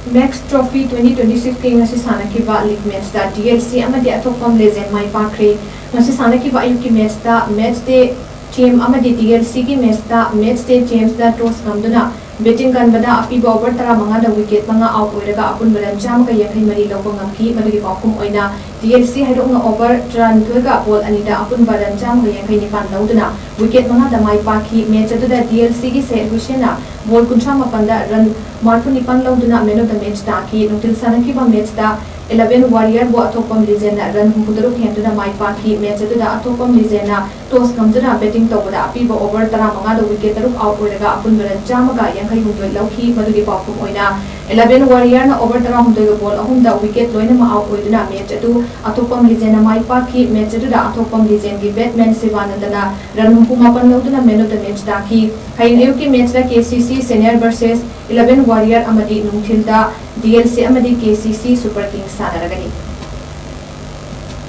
Next Trophy 2026 ke Ngasi Sanakhiba League match da DLC Amadi Athokpam legend Mai Pakhre Ngasi Sanakhiba ayuki match de team Amadi DLC ki match de teams da toss kamduna betting kan bada api over tara manga da wicket manga out oiraga apun balan jam ka yakai mari lobo ngamki madagi pakum oina DLC haido nga over run thuga ball anida apun balan jam ka yakai ni pan lauduna wicket manga da Mai Pakhi match adu da DLC ki set hushena ball kuncha mapanda run marpu ni pan lauduna man of the match ta ki Ngasi Sanakhiba match da 11 warrior bo Athokpam legend na run humuduru khenduna Mai Pakhi match adu da Athokpam legend na toss kamduna betting tawada api bo over tara manga da wicket taruk out oiraga apun balan jam ka yakai hundoi lauki madagi pakum oina 11 warrior na over tara hundoi ball ahum da wicket loina ma out oiduna match adu Athokpam legend na Mai Pakhi match adu da Athokpam legend gi batsman Sivanandana run humapan lauduna man of the match ta ki hain ayuki match da KCC senior versus 11 warrior Amadi nungthil da DLC Amadi KCC Super Kings sanaragani